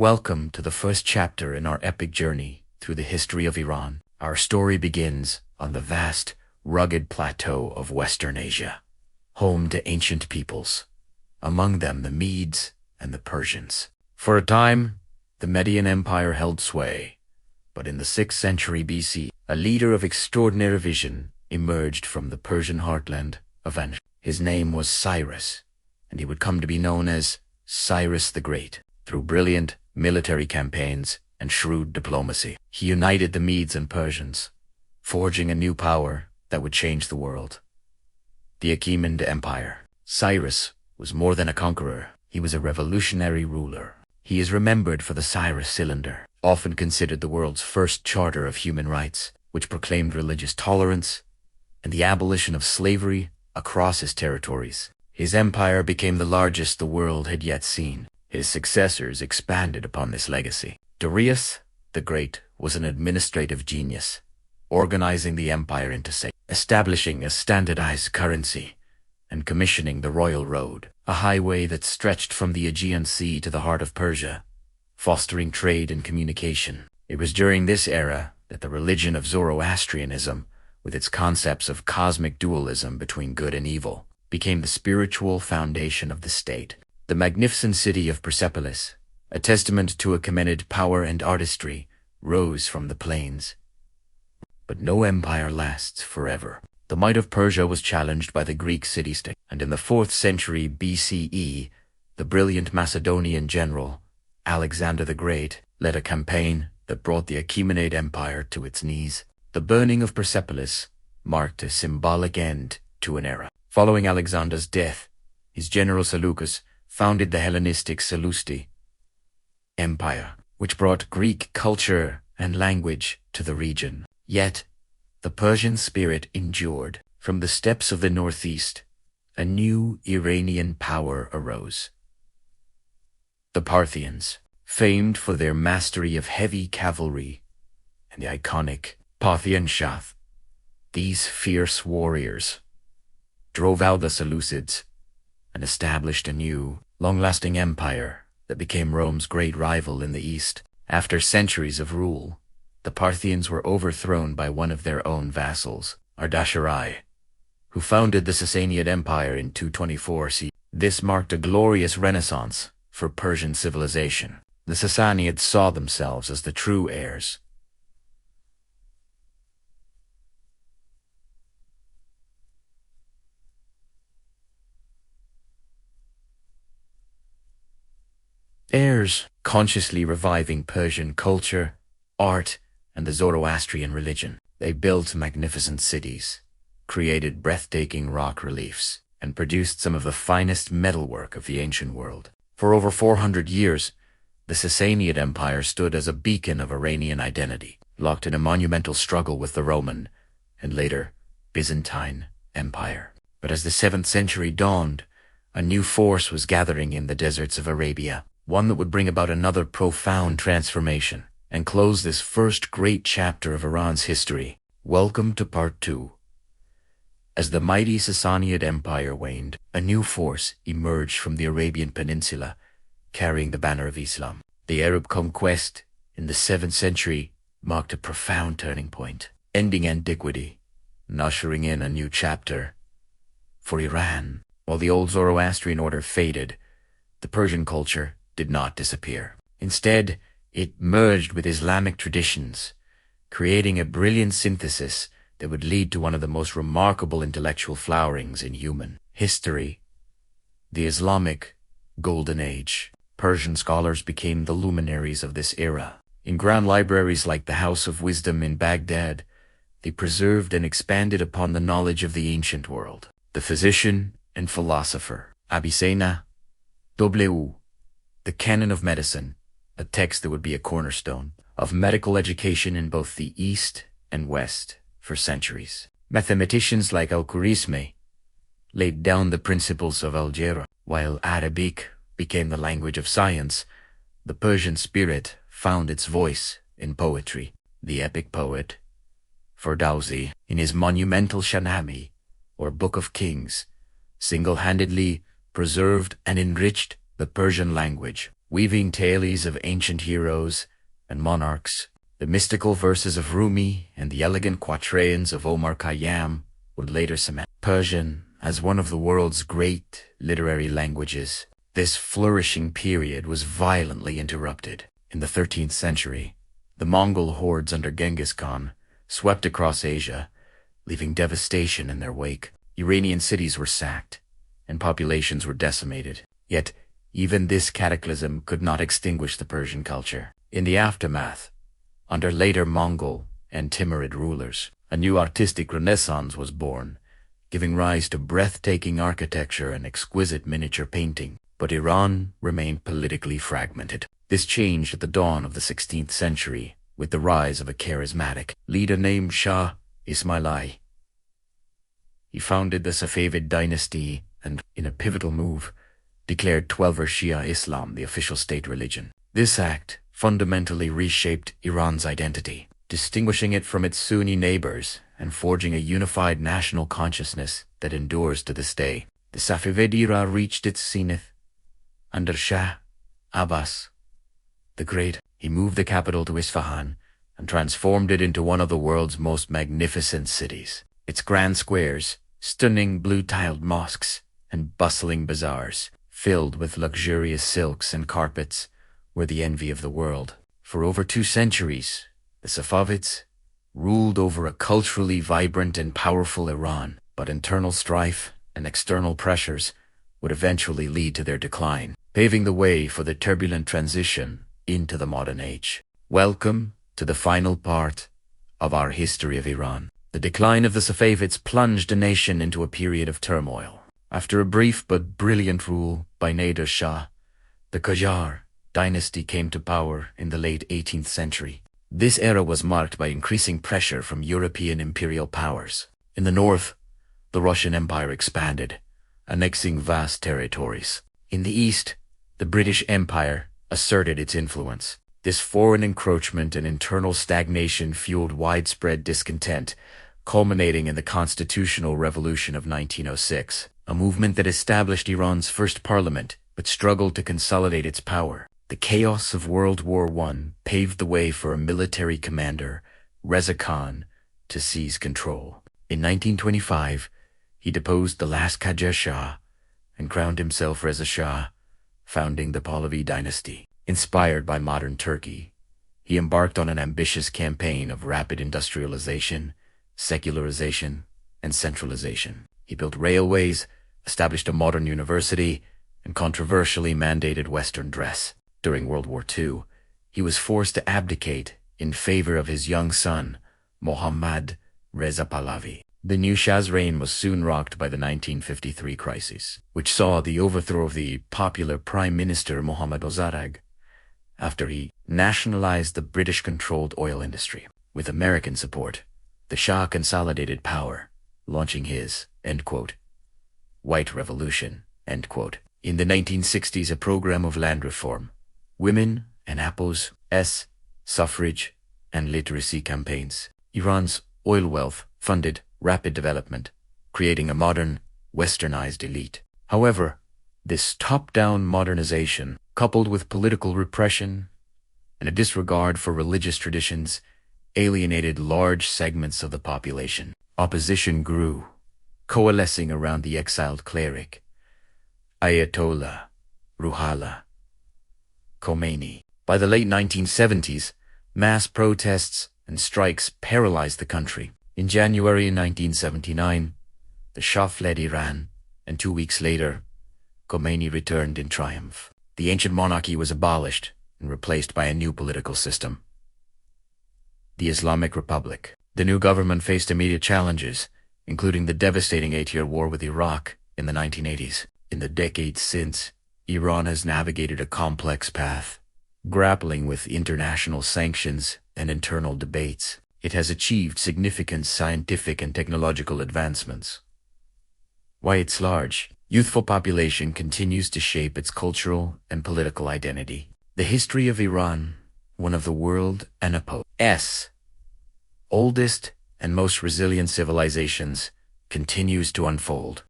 Welcome to the first chapter in our epic journey through the history of Iran. Our story begins on the vast, rugged plateau of Western Asia, home to ancient peoples, among them the Medes and the Persians. For a time, the Median Empire held sway, but in the 6th century BC, a leader of extraordinary vision emerged from the Persian heartland of Anatolia. His name was Cyrus, and he would come to be known as Cyrus the Great. Through brilliant military campaigns and shrewd diplomacy, he united the Medes and Persians, forging a new power that would change the world: the Achaemenid Empire. Cyrus was more than a conqueror. He was a revolutionary ruler. He is remembered for the Cyrus Cylinder, often considered the world's first charter of human rights, which proclaimed religious tolerance and the abolition of slavery across his territories. His empire became the largest the world had yet seen. His successors expanded upon this legacy. Darius the Great was an administrative genius, organizing the empire into sects, establishing a standardized currency, and commissioning the Royal Road, a highway that stretched from the Aegean Sea to the heart of Persia, fostering trade and communication. It was during this era that the religion of Zoroastrianism, with its concepts of cosmic dualism between good and evil, became the spiritual foundation of the state. The magnificent city of Persepolis, a testament to Achaemenid power and artistry, rose from the plains. But no empire lasts forever. The might of Persia was challenged by the Greek city-state, and in the 4th century BCE, the brilliant Macedonian general, Alexander the Great, led a campaign that brought the Achaemenid Empire to its knees. The burning of Persepolis marked a symbolic end to an era. Following Alexander's death, his general Seleucus founded the Hellenistic Empire, which brought Greek culture and language to the region. Yet, the Persian spirit endured. From the steppes of the northeast, a new Iranian power arose. The Parthians, famed for their mastery of heavy cavalry and the iconic Parthian Shath. These fierce warriors drove out the Seleucids and established a new, long-lasting empire that became Rome's great rival in the east. After centuries of rule, the Parthians were overthrown by one of their own vassals, Ardashir, who founded the Safavid Empire in 224 CE. This marked a glorious renaissance for Persian civilization. The Sassanids saw themselves as the true heirs. Consciously reviving Persian culture, art, and the Zoroastrian religion. They built magnificent cities, created breathtaking rock reliefs, and produced some of the finest metalwork of the ancient world. For over 400 years, the Safavid Empire stood as a beacon of Iranian identity, locked in a monumental struggle with the Roman, and later, Byzantine Empire. But as the 7th century dawned, a new force was gathering in the deserts of Arabia, one that would bring about another profound transformation and close this first great chapter of Iran's history. Welcome to Part 2. As the mighty Safavid Empire waned, a new force emerged from the Arabian Peninsula, carrying the banner of Islam. The Arab conquest in the 7th century marked a profound turning point, ending antiquity and ushering in a new chapter for Iran. While the old Zoroastrian order faded, the Persian culture did not disappear. Instead, it merged with Islamic traditions, creating a brilliant synthesis that would lead to one of the most remarkable intellectual flowerings in human history: the Islamic Golden Age. Persian scholars became the luminaries of this era. In grand libraries like the House of Wisdom in Baghdad, they preserved and expanded upon the knowledge of the ancient world. The physician and philosopher Avicenna, W, the Canon of Medicine, a text that would be a cornerstone of medical education in both the East and West for centuries. Mathematicians like Al-Khwarizmi laid down the principles of algebra. While Arabic became the language of science, the Persian spirit found its voice in poetry. The epic poet Ferdowsi, in his monumental Shahnameh, or Book of Kings, single-handedly preserved and enriched the Persian language. weaving tales of ancient heroes and monarchs. The mystical verses of Rumi and the elegant quatrains of Omar Khayyam would later cement Persian as one of the world's great literary languages. This flourishing period was violently interrupted. In the 13th century, the Mongol hordes under Genghis Khan swept across Asia, leaving devastation in their wake. Iranian cities were sacked, and populations were decimated. Yet, even this cataclysm could not extinguish the Persian culture. In the aftermath, under later Mongol and Timurid rulers, a new artistic renaissance was born, giving rise to breathtaking architecture and exquisite miniature painting. But Iran remained politically fragmented. This changed at the dawn of the 16th century with the rise of a charismatic leader named Shah Ismaili. He founded the Safavid Dynasty and, in a pivotal move, declared Twelver Shia Islam the official state religion. This act fundamentally reshaped Iran's identity, distinguishing it from its Sunni neighbors and forging a unified national consciousness that endures to this day. The Safavid era reached its zenith under Shah Abbas the Great. He moved the capital to Isfahan and transformed it into one of the world's most magnificent cities. Its grand squares, stunning blue-tiled mosques, and bustling bazaars, filled with luxurious silks and carpets, were the envy of the world. For over 2 centuries, the Safavids ruled over a culturally vibrant and powerful Iran, but internal strife and external pressures would eventually lead to their decline, paving the way for the turbulent transition into the modern age. Welcome to the final part of our history of Iran. The decline of the Safavids plunged the nation into a period of turmoil. After a brief but brilliant rule by Nader Shah, the Qajar dynasty came to power in the late 18th century. This era was marked by increasing pressure from European imperial powers. In the north, the Russian Empire expanded, annexing vast territories. In the east, the British Empire asserted its influence. This foreign encroachment and internal stagnation fueled widespread discontent, culminating in the Constitutional Revolution of 1906, a movement that established Iran's first parliament but struggled to consolidate its power. The chaos of World War I paved the way for a military commander, Reza Khan, to seize control. In 1925, he deposed the last Qajar Shah and crowned himself Reza Shah, founding the Pahlavi dynasty. Inspired by modern Turkey, he embarked on an ambitious campaign of rapid industrialization, secularization, and centralization. He built railways, established a modern university, and controversially mandated Western dress. During World War II, he was forced to abdicate in favor of his young son, Mohammad Reza Pahlavi. The new Shah's reign was soon rocked by the 1953 crisis, which saw the overthrow of the popular Prime Minister Mohammad Mossadegh after he nationalized the British-controlled oil industry. With American support, the Shah consolidated power, launching his, end quote, White Revolution, end quote. In the 1960s, a program of land reform, women and apples, suffrage, and literacy campaigns. Iran's oil wealth funded rapid development, creating a modern, westernized elite. However, this top-down modernization, coupled with political repression and a disregard for religious traditions, alienated large segments of the population. Opposition grew, coalescing around the exiled cleric, Ayatollah Ruhollah Khomeini. By the late 1970s, mass protests and strikes paralyzed the country. In January 1979, the Shah fled Iran, and 2 weeks later, Khomeini returned in triumph. The ancient monarchy was abolished and replaced by a new political system, the Islamic Republic. The new government faced immediate challenges, including the devastating 8-year war with Iraq in the 1980s. In the decades since, Iran has navigated a complex path, grappling with international sanctions and internal debates. It has achieved significant scientific and technological advancements. While its large, youthful population continues to shape its cultural and political identity. The history of Iran, one of the world's oldest and most resilient civilizations, continues to unfold.